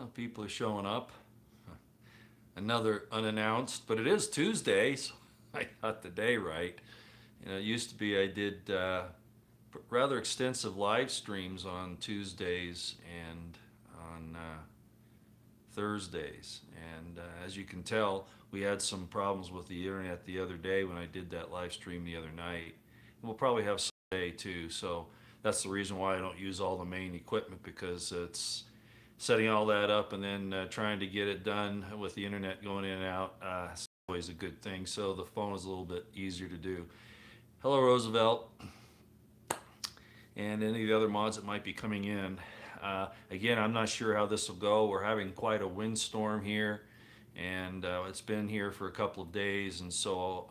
People are showing up. Another unannounced, but it is Tuesday, so I got the day right. It used to be I did rather extensive live streams on Tuesdays and on Thursdays. And as you can tell, we had some problems with the internet the other day when I did that live stream the other night. And we'll probably have some today too. So that's the reason why I don't use all the main equipment, because it's setting all that up and then trying to get it done with the internet going in and out. It's always a good thing. So the phone is a little bit easier to do. Hello, Roosevelt, and any of the other mods that might be coming in. Again, I'm not sure how this will go. We're having quite a windstorm here, and it's been here for a couple of days, and so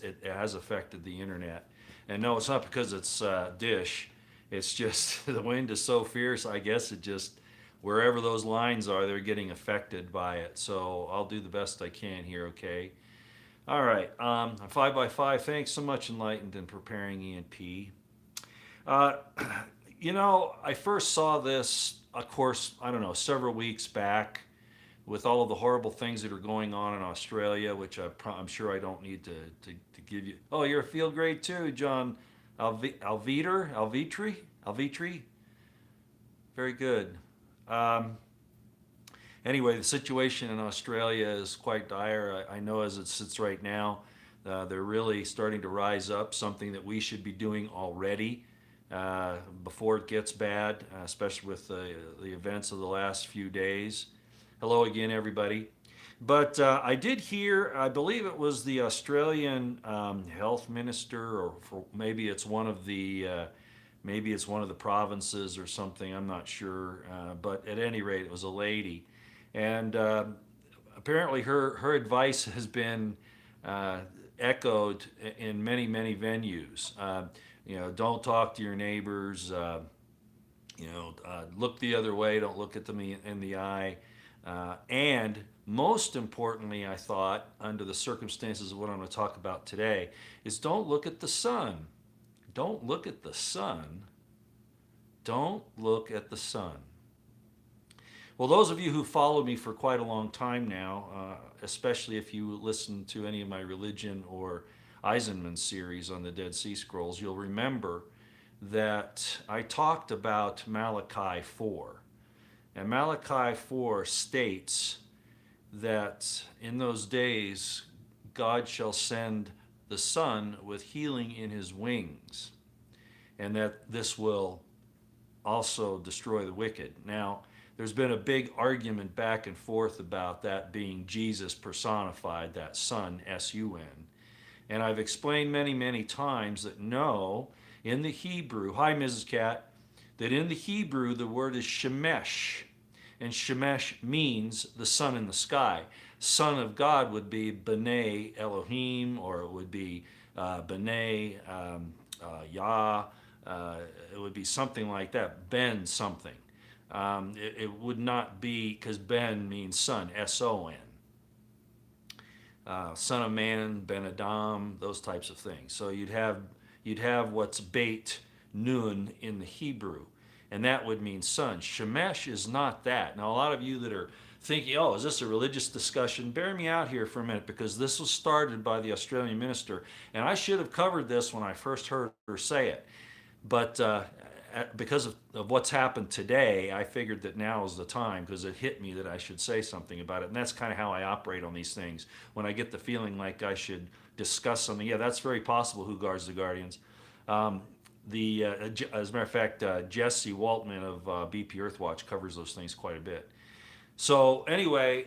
it has affected the internet. And no, it's not because it's Dish. It's just the wind is so fierce. I guess it just, wherever those lines are, they're getting affected by it. So I'll do the best I can here, okay? All right, 5x5, thanks so much, Enlightened, and Preparing ENP. Uh, I first saw this, of course, I don't know, several weeks back with all of the horrible things that are going on in Australia, which I'm sure I don't need to give you. Oh, you're a field grade too, John Alvitri? Very good. Um, Anyway, the situation in Australia is quite dire. I know as it sits right now, they're really starting to rise up, something that we should be doing already before it gets bad, especially with the events of the last few days. Hello again, everybody. But I did hear, I believe it was the Australian health minister, or maybe it's one of the provinces or something. I'm not sure. But at any rate, it was a lady, and apparently her advice has been echoed in many venues. Don't talk to your neighbors. Look the other way. Don't look at them in the eye. And most importantly, I thought, under the circumstances of what I'm going to talk about today, is don't look at the sun. Don't look at the sun. Don't look at the sun. Well, those of you who followed me for quite a long time now, especially if you listen to any of my religion or Eisenman series on the Dead Sea Scrolls, you'll remember that I talked about Malachi 4. And Malachi 4 states that in those days God shall send the sun with healing in his wings, and that this will also destroy the wicked. Now, there's been a big argument back and forth about that being Jesus personified, that sun, S-U-N. And I've explained many times that no, in the Hebrew, hi Mrs. Cat, that in the Hebrew the word is Shemesh. And Shemesh means the sun in the sky. Son of God would be B'nai Elohim, or it would be B'nai Yah. It would be something like that, Ben something. It would not be, because Ben means son, S-O-N. Son of man, Ben Adam, those types of things. So you'd have what's Beit Nun in the Hebrew, and that would mean son. Shemesh is not that. Now, a lot of you that are thinking, oh, is this a religious discussion? Bear me out here for a minute, because this was started by the Australian minister, and I should have covered this when I first heard her say it. But because of what's happened today, I figured that now is the time, because it hit me that I should say something about it. And that's kind of how I operate on these things. When I get the feeling like I should discuss something, yeah, that's very possible. Who guards the guardians? As a matter of fact, Jesse Waltman of BP Earthwatch covers those things quite a bit. So anyway,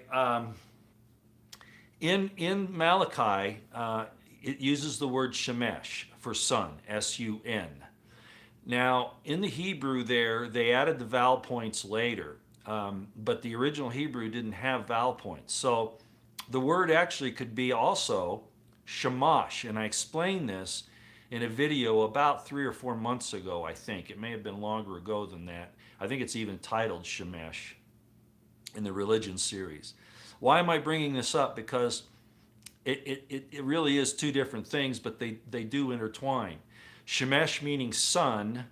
in Malachi, it uses the word Shemesh for sun, S-U-N. Now, in the Hebrew there, they added the vowel points later, but the original Hebrew didn't have vowel points. So the word actually could be also Shamash, and I explained this in a video about 3 or 4 months ago, I think. It may have been longer ago than that. I think it's even titled Shemesh in the religion series. Why am I bringing this up? Because it really is two different things, but they do intertwine. Shemesh meaning sun,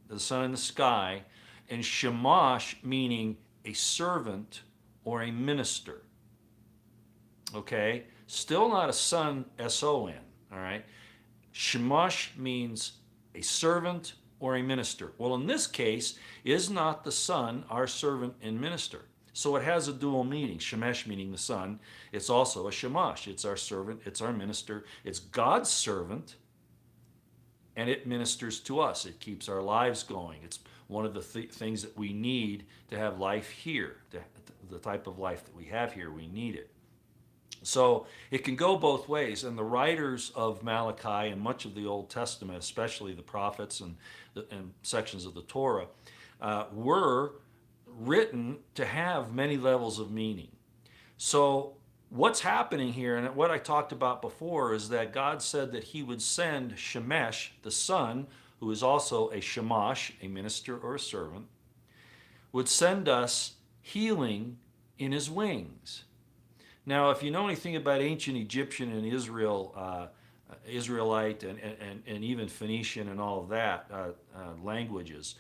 the sun in the sky, and Shamash meaning a servant or a minister. Okay? Still not a son, S-O-N. All right? Shamash means a servant or a minister. Well, in this case, is not the son our servant and minister? So it has a dual meaning. Shemesh meaning the son. It's also a Shamash. It's our servant. It's our minister. It's God's servant, and it ministers to us. It keeps our lives going. It's one of the things that we need to have life here. The type of life that we have here, we need it. So it can go both ways, and the writers of Malachi and much of the Old Testament, especially the prophets and sections of the Torah, were written to have many levels of meaning. So what's happening here, and what I talked about before, is that God said that he would send Shemesh, the son, who is also a Shamash, a minister or a servant, would send us healing in his wings. Now, if you know anything about ancient Egyptian and Israelite and even Phoenician and all of that languages,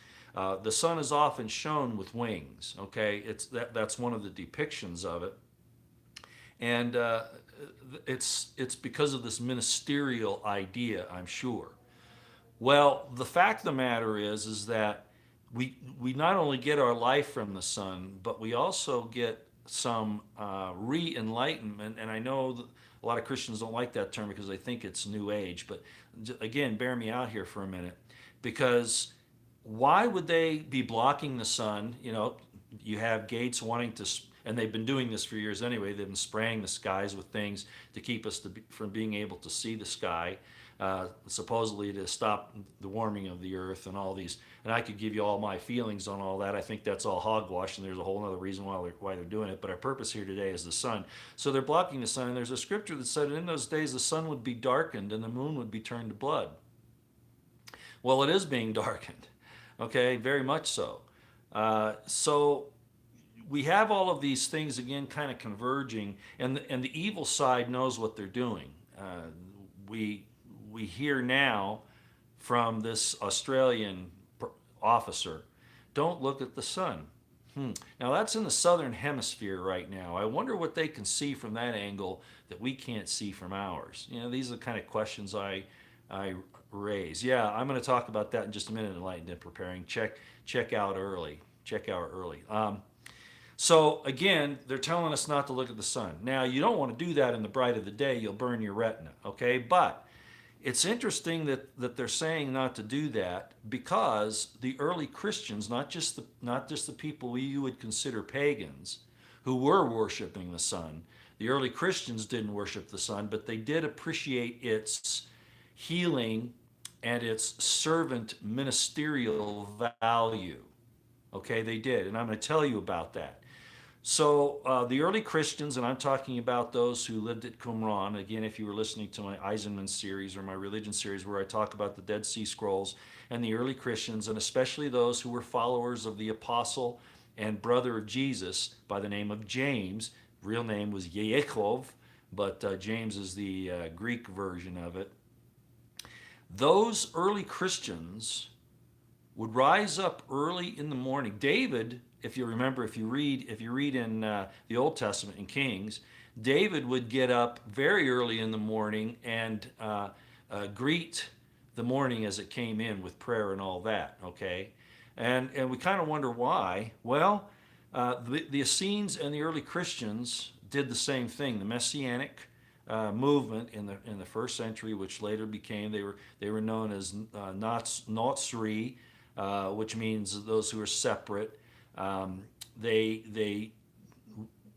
the sun is often shown with wings. Okay, that's one of the depictions of it, and it's because of this ministerial idea, I'm sure. Well, the fact of the matter is that we not only get our life from the sun, but we also get some re-enlightenment. And I know a lot of Christians don't like that term because they think it's New Age. But again, bear me out here for a minute, because why would they be blocking the sun? You know, you have Gates wanting to, and they've been doing this for years anyway. They've been spraying the skies with things to keep us from being able to see the sky. Supposedly to stop the warming of the earth and all these. And I could give you all my feelings on all that. I think that's all hogwash, and there's a whole other reason why they're doing it. But our purpose here today is the sun. So they're blocking the sun. And there's a scripture that said in those days the sun would be darkened and the moon would be turned to blood. Well, it is being darkened. Okay, very much so. So we have all of these things again kind of converging, and the evil side knows what they're doing. We hear now from this Australian officer, don't look at the sun. Now that's in the southern hemisphere right now. I wonder what they can see from that angle that we can't see from ours. You know, these are the kind of questions I raise. Yeah, I'm going to talk about that in just a minute. Enlightened and Preparing. Check out early. So again, they're telling us not to look at the sun. Now you don't want to do that in the bright of the day. You'll burn your retina. Okay, but it's interesting that they're saying not to do that, because the early Christians, not just the people you would consider pagans, who were worshiping the sun. The early Christians didn't worship the sun, but they did appreciate its healing and its servant ministerial value. Okay, they did, and I'm going to tell you about that. So the early Christians, and I'm talking about those who lived at Qumran. Again, if you were listening to my Eisenman series or my religion series where I talk about the Dead Sea Scrolls and the early Christians, and especially those who were followers of the apostle and brother of Jesus by the name of James. Real name was Yaakov, but James is the Greek version of it. Those early Christians would rise up early in the morning. David, if you remember, if you read in the Old Testament in Kings, David would get up very early in the morning and greet the morning as it came in with prayer and all that. Okay, and we kind of wonder why. Well, the Essenes and the early Christians did the same thing. The Messianic movement in the first century, which later became they were known as Nazri, which means those who are separate. They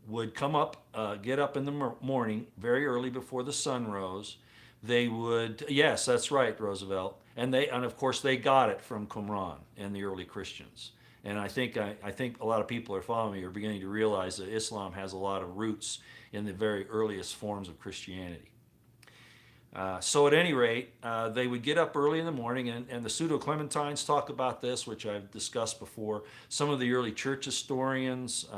would come up, get up in the morning very early before the sun rose. They would, yes, that's right, Roosevelt, and of course they got it from Qumran and the early Christians. And I think a lot of people are following me are beginning to realize that Islam has a lot of roots in the very earliest forms of Christianity. So at any rate, they would get up early in the morning, and the Pseudo-Clementines talk about this, which I've discussed before. Some of the early church historians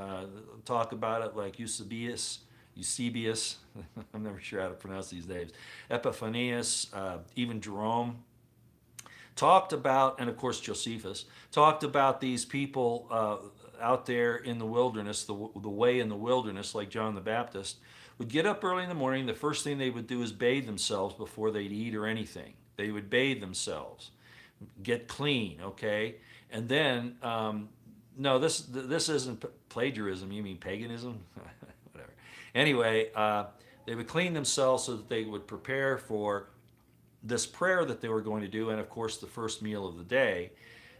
talk about it, like Eusebius, I'm never sure how to pronounce these names, Epiphanius, even Jerome, talked about, and of course Josephus, talked about these people out there in the wilderness, the way in the wilderness, like John the Baptist, would get up early in the morning. The first thing they would do is bathe themselves before they'd eat or anything. They would bathe themselves, get clean, okay? And then, no, this isn't plagiarism. You mean paganism? Whatever. Anyway, they would clean themselves so that they would prepare for this prayer that they were going to do, and of course, the first meal of the day.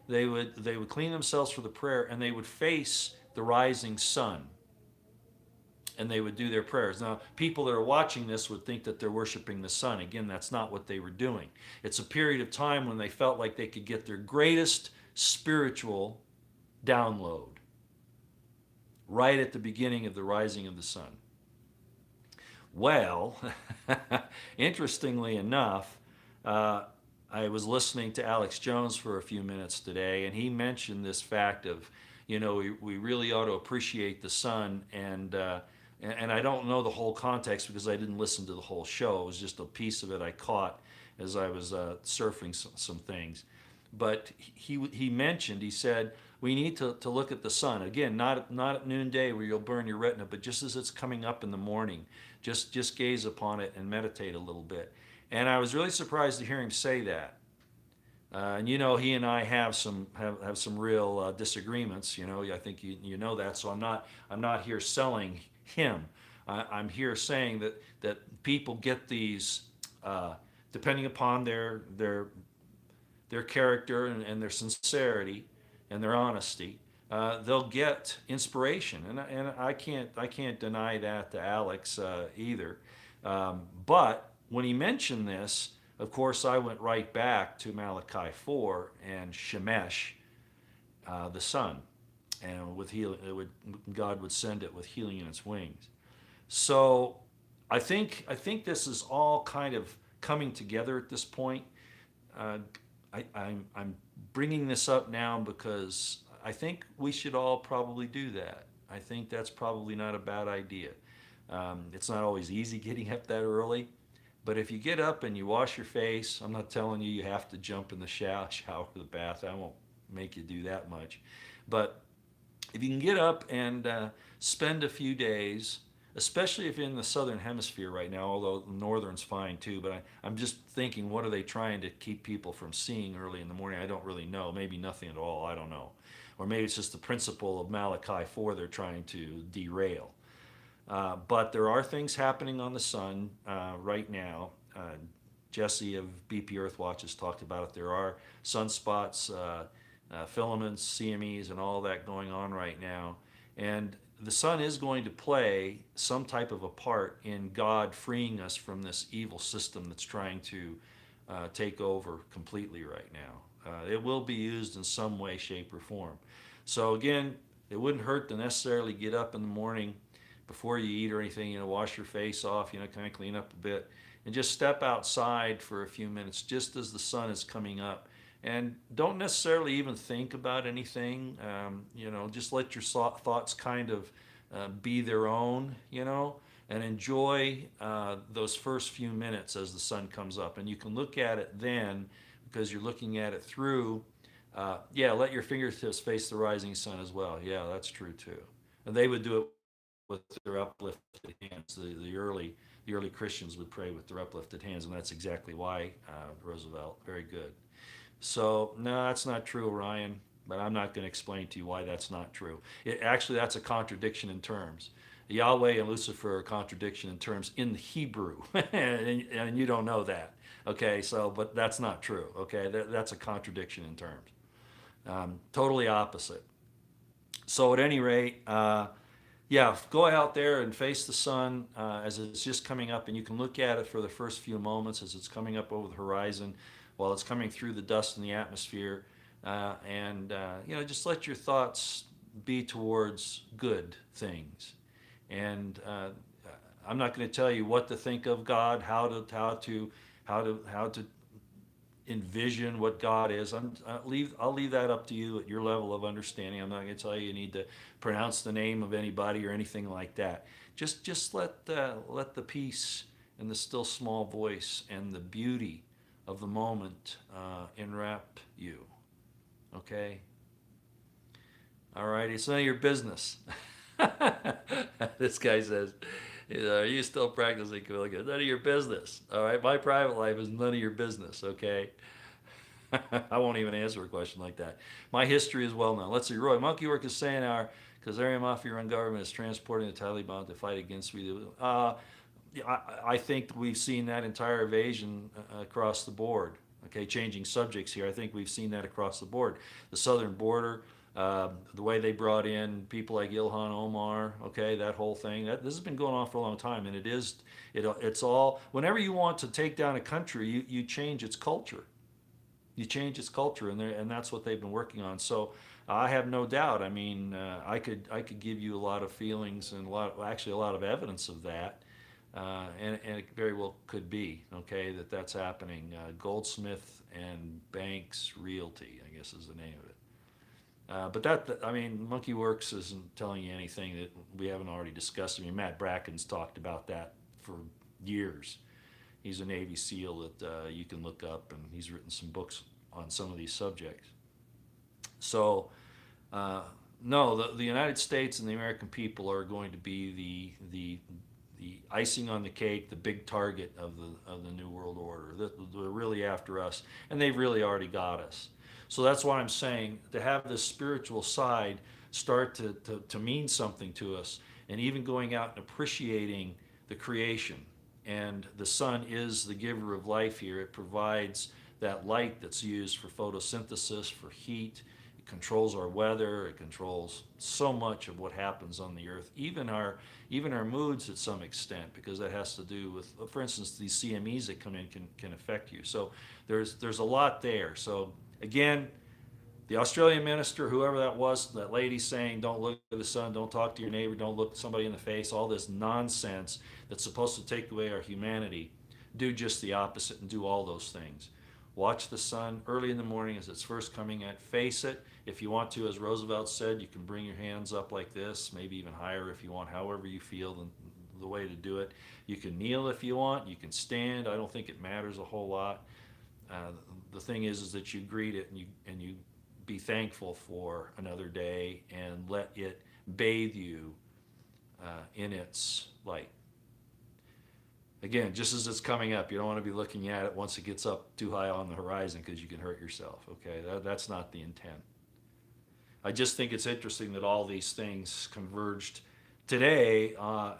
They would clean themselves for the prayer, and they would face the rising sun, and they would do their prayers. Now, people that are watching this would think that they're worshiping the sun. Again, that's not what they were doing. It's a period of time when they felt like they could get their greatest spiritual download right at the beginning of the rising of the sun. Well, interestingly enough, I was listening to Alex Jones for a few minutes today, and he mentioned this fact of, we really ought to appreciate the sun, and I don't know the whole context because I didn't listen to the whole show. It was just a piece of it I caught as I was surfing some things. But he said, we need to look at the sun. Again, not at noonday where you'll burn your retina, but just as it's coming up in the morning, just gaze upon it and meditate a little bit. And I was really surprised to hear him say that. And he and I have some real disagreements. I think you know that. So I'm not here selling him. I'm here saying that people get these depending upon their character and their sincerity and their honesty. They'll get inspiration, and I can't deny that to Alex either. But when he mentioned this, of course, I went right back to Malachi 4 and Shemesh, the sun, and with healing, God would send it with healing in its wings. So I think this is all kind of coming together at this point. I'm bringing this up now because I think we should all probably do that. I think that's probably not a bad idea. It's not always easy getting up that early, but if you get up and you wash your face, I'm not telling you have to jump in the shower or the bath. I won't make you do that much. But if you can get up and spend a few days, especially if you're in the southern hemisphere right now, although the northern's fine too, but I'm just thinking, what are they trying to keep people from seeing early in the morning? I don't really know. Maybe nothing at all. I don't know. Or maybe it's just the principle of Malachi 4 they're trying to derail. But there are things happening on the sun right now. Jesse of BP Earthwatch has talked about it. There are sunspots, filaments, CMEs, and all that going on right now. And the sun is going to play some type of a part in God freeing us from this evil system that's trying to take over completely right now. It will be used in some way, shape, or form. So again, it wouldn't hurt to necessarily get up in the morning before you eat or anything, wash your face off, kind of clean up a bit, and just step outside for a few minutes just as the sun is coming up. And don't necessarily even think about anything, just let your thoughts kind of be their own, and enjoy those first few minutes as the sun comes up. And you can look at it then because you're looking at it through, let your fingertips face the rising sun as well. Yeah, that's true too. And they would do it with their uplifted hands. The early Christians would pray with their uplifted hands, and that's exactly why, Roosevelt. Very good. So, no, that's not true, Ryan, but I'm not going to explain to you why that's not true. Actually, that's a contradiction in terms. Yahweh and Lucifer are a contradiction in terms in the Hebrew, and you don't know that. Okay, so, but that's not true. Okay, that's a contradiction in terms. Totally opposite. So, at any rate, go out there and face the sun as it's just coming up, and you can look at it for the first few moments as it's coming up over the horizon while it's coming through the dust in the atmosphere. Just let your thoughts be towards good things. And I'm not going to tell you what to think of God, how to envision what God is. I'll leave that up to you at your level of understanding. I'm not going to tell you need to pronounce the name of anybody or anything like that. Just let the peace and the still small voice and the beauty of the moment enwrap you. Okay? All right. right? It's none of your business. This guy says, are you still practicing Catholic? None of your business. All right, my private life is none of your business. Okay. I won't even answer a question like that. My history is well known. Let's see. Roy, monkey work is saying our Kazarian mafia-run government is transporting the Taliban to fight against we. Yeah, I think we've seen that entire evasion across the board. Okay, changing subjects here. I think we've seen that across the board. The southern border, the way they brought in people like Ilhan Omar. Okay, that whole thing. This has been going on for a long time, and it's all. Whenever you want to take down a country, you change its culture. You change its culture, and that's what they've been working on. So I have no doubt. I mean, I could give you a lot of feelings and actually a lot of evidence of that, and it very well could be okay that's happening. Goldsmith and Banks Realty, I guess, is the name of it. But I mean, Monkey Works isn't telling you anything that we haven't already discussed. I mean, Matt Bracken's talked about that for years. He's a Navy SEAL that you can look up, and he's written some books on some of these subjects. So, no, the United States and the American people are going to be the icing on the cake, the big target of the New World Order. They're really after us, and they've really already got us. So that's why I'm saying to have this spiritual side start to mean something to us, and even going out and appreciating the creation. And the sun is the giver of life here. It provides that light that's used for photosynthesis, for heat. It controls our weather. It controls so much of what happens on the earth, even our moods to some extent, because that has to do with, for instance, these CMEs that come in can affect you. So there's a lot there. So again, the Australian minister, whoever that was, that lady saying, don't look at the sun, don't talk to your neighbor, don't look somebody in the face, all this nonsense that's supposed to take away our humanity, do just the opposite and do all those things. Watch the sun early in the morning as it's first coming at, face it. If you want to, as Roosevelt said, you can bring your hands up like this, maybe even higher if you want, however you feel the way to do it. You can kneel if you want, you can stand. I don't think it matters a whole lot. The thing is that you greet it and you be thankful for another day and let it bathe you in its light. Again, just as it's coming up, you don't want to be looking at it once it gets up too high on the horizon because you can hurt yourself. Okay, that's not the intent. I just think it's interesting that all these things converged today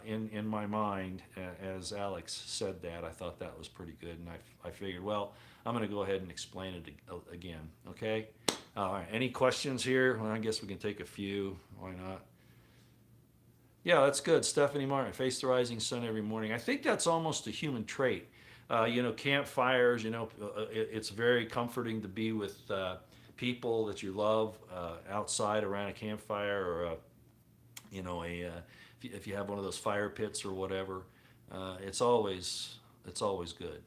in my mind. As Alex said that, I thought that was pretty good, and I figured, well, I'm going to go ahead and explain it again. Okay. All right. Any questions here? Well, I guess we can take a few. Why not? Yeah, that's good. Stephanie Martin, face the rising sun every morning. I think that's almost a human trait. Campfires, it's very comforting to be with people that you love outside around a campfire, or if you have one of those fire pits or whatever. It's always good.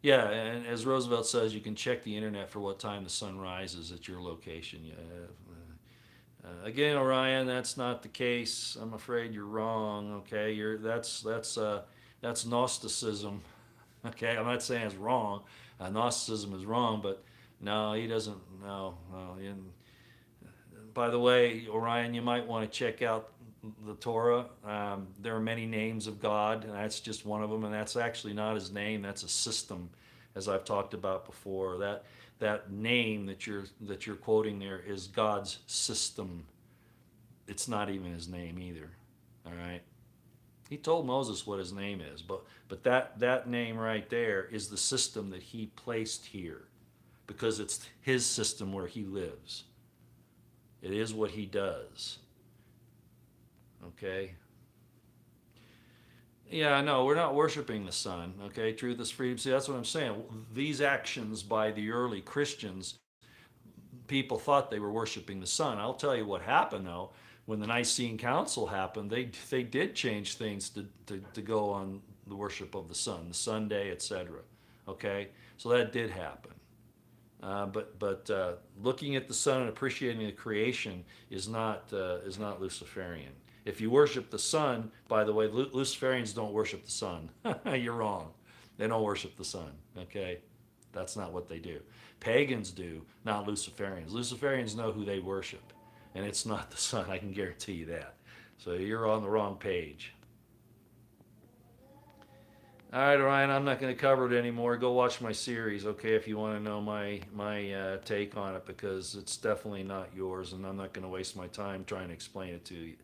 Yeah, and as Roosevelt says, you can check the internet for what time the sun rises at your location. Again, Orion, that's not the case. I'm afraid you're wrong. Okay, that's Gnosticism. Okay, I'm not saying it's wrong. Gnosticism is wrong, but no, he doesn't. No. By the way, Orion, you might want to check out the Torah. There are many names of God, and that's just one of them. And that's actually not his name. That's a system, as I've talked about before. That name that you're quoting there is God's system. It's not even his name either. All right. He told Moses what his name is, but that name right there is the system that he placed here, because it's his system where he lives. It is what he does. Okay. Yeah, no, we're not worshiping the sun. Okay, truth is freedom. See, that's what I'm saying. These actions by the early Christians, people thought they were worshiping the sun. I'll tell you what happened though. When the Nicene Council happened, they did change things to go on the worship of the sun, the Sunday, etc. Okay, so that did happen. But looking at the sun and appreciating the creation is not Luciferian. If you worship the sun, by the way, Luciferians don't worship the sun. You're wrong. They don't worship the sun. Okay, that's not what they do. Pagans do, not Luciferians. Luciferians know who they worship. and it's not the sun. I can guarantee you that. So you're on the wrong page. All right, Ryan, I'm not going to cover it anymore. Go watch my series, okay, if you want to know my take on it, because it's definitely not yours, and I'm not going to waste my time trying to explain it to you.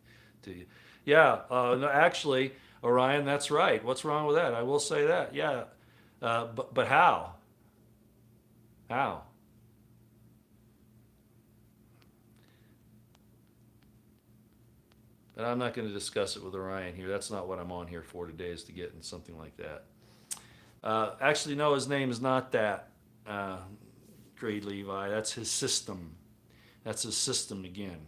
To you. Yeah, no, actually, Orion, that's right. What's wrong with that? I will say that. Yeah, but how? How? But I'm not going to discuss it with Orion here. That's not what I'm on here for today, is to get in something like that. Actually, no, his name is not that. Uh, Great Levi. That's his system. That's his system again.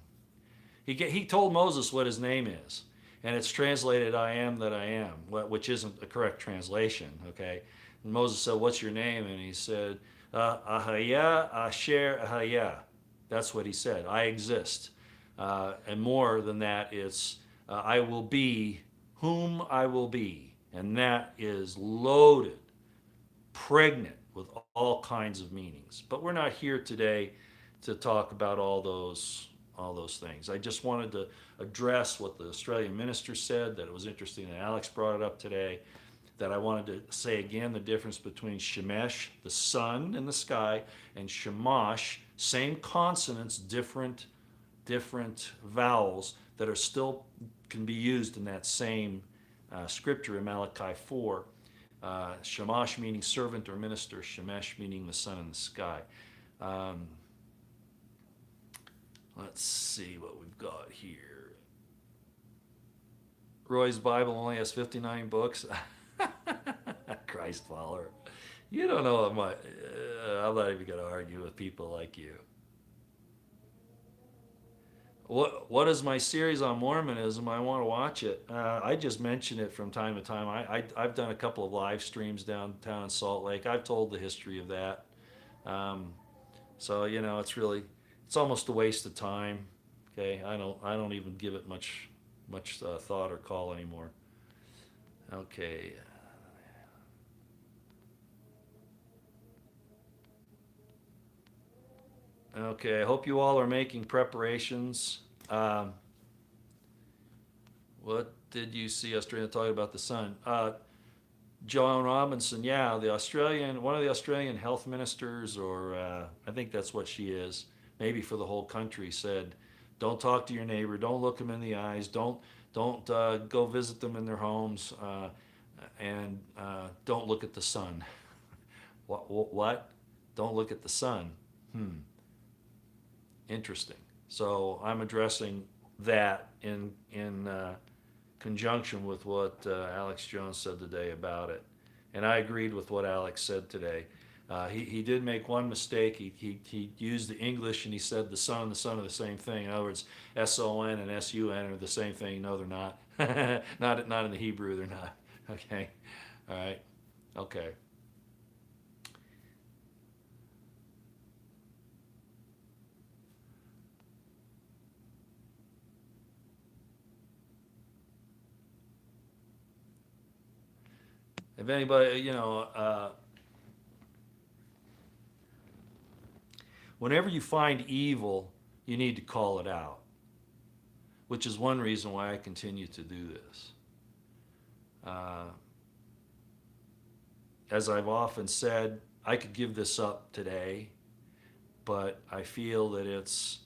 He told Moses what his name is, and it's translated "I am that I am," which isn't a correct translation. Okay, and Moses said, "What's your name?" And he said, "Ahaya Asher Ahaya." That's what he said. I exist, and more than that, it's I will be whom I will be, and that is loaded, pregnant with all kinds of meanings. But we're not here today to talk about all those things. I just wanted to address what the Australian minister said, that it was interesting that Alex brought it up today, that I wanted to say again the difference between Shemesh, the sun in the sky, and Shamash, same consonants, different vowels that are still can be used in that same scripture in Malachi 4. Shamash meaning servant or minister, Shemesh meaning the sun in the sky. Um, let's see what we've got here. Roy's Bible only has 59 books. Christ follower. You don't know what my. I'm not even going to argue with people like you. What is my series on Mormonism? I want to watch it. I just mention it from time to time. I've done a couple of live streams downtown in Salt Lake. I've told the history of that. Um, so it's almost a waste of time. Okay, I don't even give it much thought or call anymore. Okay. Okay, I hope you all are making preparations. Um, what did you see Australia talking about the sun? Joan Robinson, yeah, one of the Australian health ministers, or I think that's what she is, maybe for the whole country, said, "Don't talk to your neighbor. Don't look them in the eyes. Don't go visit them in their homes, and don't look at the sun." What? Don't look at the sun. Hmm. Interesting. So I'm addressing that in conjunction with what Alex Jones said today about it, and I agreed with what Alex said today. He did make one mistake. He used the English and he said the sun are the same thing. In other words, SON and SUN are the same thing. No, they're not. Not in the Hebrew. They're not. Okay. All right. Okay. If anybody, whenever you find evil, you need to call it out, which is one reason why I continue to do this. Uh, as I've often said, I could give this up today, but I feel that it's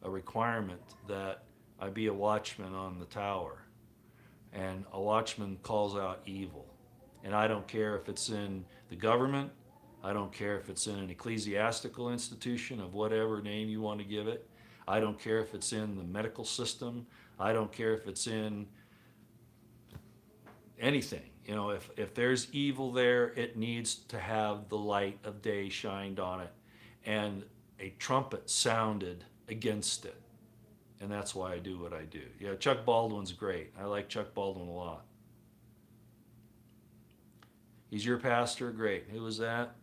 a requirement that I be a watchman on the tower. And a watchman calls out evil. And I don't care if it's in the government, I don't care if it's in an ecclesiastical institution of whatever name you want to give it. I don't care if it's in the medical system. I don't care if it's in anything. If there's evil there, it needs to have the light of day shined on it and a trumpet sounded against it. And that's why I do what I do. Yeah, Chuck Baldwin's great. I like Chuck Baldwin a lot. He's your pastor? Great. Who was that?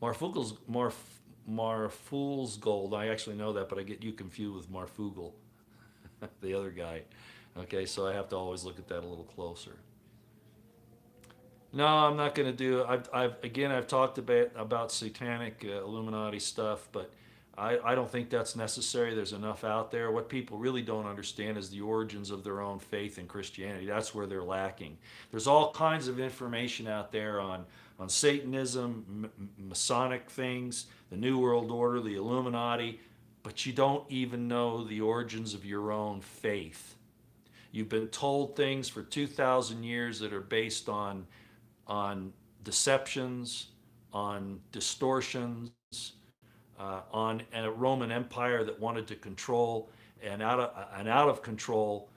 Marfugle's Gold. I actually know that, but I get you confused with Marfugle, the other guy. Okay, so I have to always look at that a little closer. No, I'm not going to do. I've talked about satanic Illuminati stuff, but I don't think that's necessary. There's enough out there. What people really don't understand is the origins of their own faith in Christianity. That's where they're lacking. There's all kinds of information out there on Satanism, Masonic things, the New World Order, the Illuminati, but you don't even know the origins of your own faith. You've been told things for 2,000 years that are based on deceptions, on distortions, on a Roman Empire that wanted to control an out of control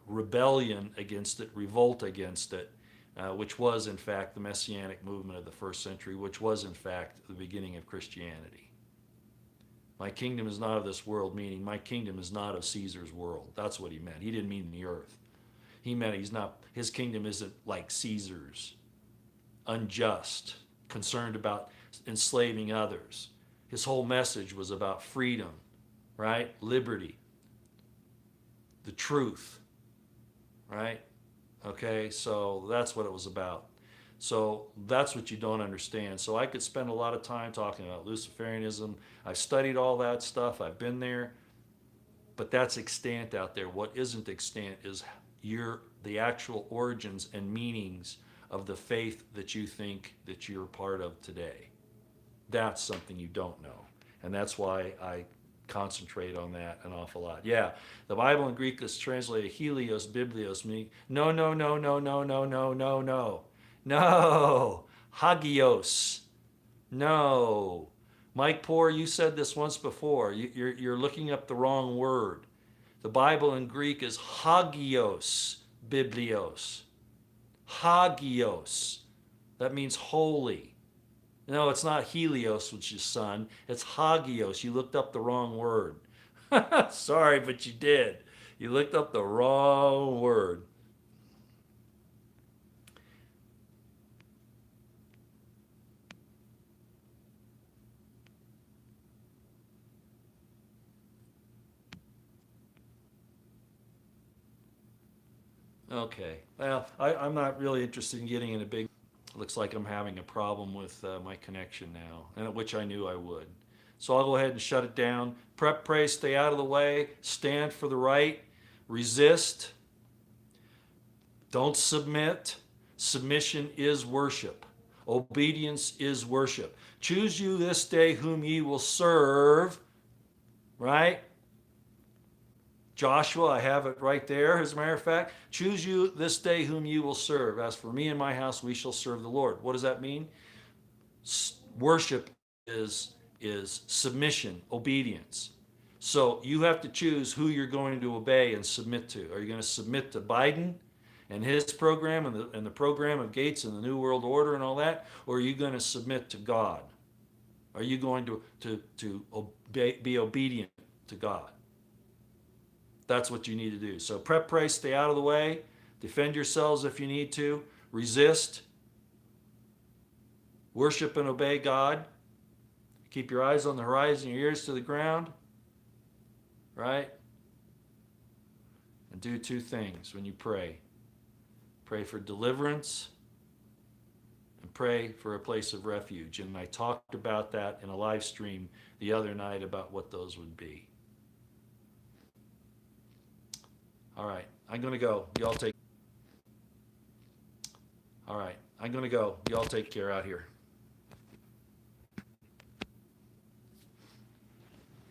rebellion against it, revolt against it, which was in fact the Messianic movement of the first century, which was in fact the beginning of Christianity. My kingdom is not of this world, meaning my kingdom is not of Caesar's world. That's what he meant. He didn't mean the earth. He meant his kingdom isn't like Caesar's, unjust, concerned about enslaving others. His whole message was about freedom, right? Liberty, the truth, right? Okay, so that's what it was about. So that's what you don't understand. So I could spend a lot of time talking about Luciferianism. I've studied all that stuff. I've been there. But that's extant out there. What isn't extant is the actual origins and meanings of the faith that you think that you're part of today. That's something you don't know. And that's why I concentrate on that an awful lot. Yeah, the Bible in Greek is translated Helios, Biblios, meaning no, no, no, no, no, no, no, no, no. No, Hagios. No. Mike Poor, you said this once before. You're looking up the wrong word. The Bible in Greek is Hagios, Biblios. Hagios. That means holy. No, it's not Helios, which is sun. It's Hagios. You looked up the wrong word. Sorry, but you did. You looked up the wrong word. Okay. Well, I'm not really interested in getting in a big. Looks like I'm having a problem with my connection now, and which I knew I would. So I'll go ahead and shut it down. Prep, pray, stay out of the way. Stand for the right. Resist. Don't submit. Submission is worship. Obedience is worship. Choose you this day whom ye will serve. Right? Joshua, I have it right there, as a matter of fact. Choose you this day whom you will serve. As for me and my house, we shall serve the Lord. What does that mean? Worship is submission, obedience. So you have to choose who you're going to obey and submit to. Are you going to submit to Biden and his program and the program of Gates and the New World Order and all that? Or are you going to submit to God? Are you going to be obedient to God? That's what you need to do. So prep, pray, stay out of the way. Defend yourselves if you need to. Resist. Worship and obey God. Keep your eyes on the horizon, your ears to the ground. Right? And do two things when you pray. Pray for deliverance and pray for a place of refuge. And I talked about that in a live stream the other night about what those would be. All right, I'm going to go. Y'all take. All right, I'm going to go. Y'all take care out here.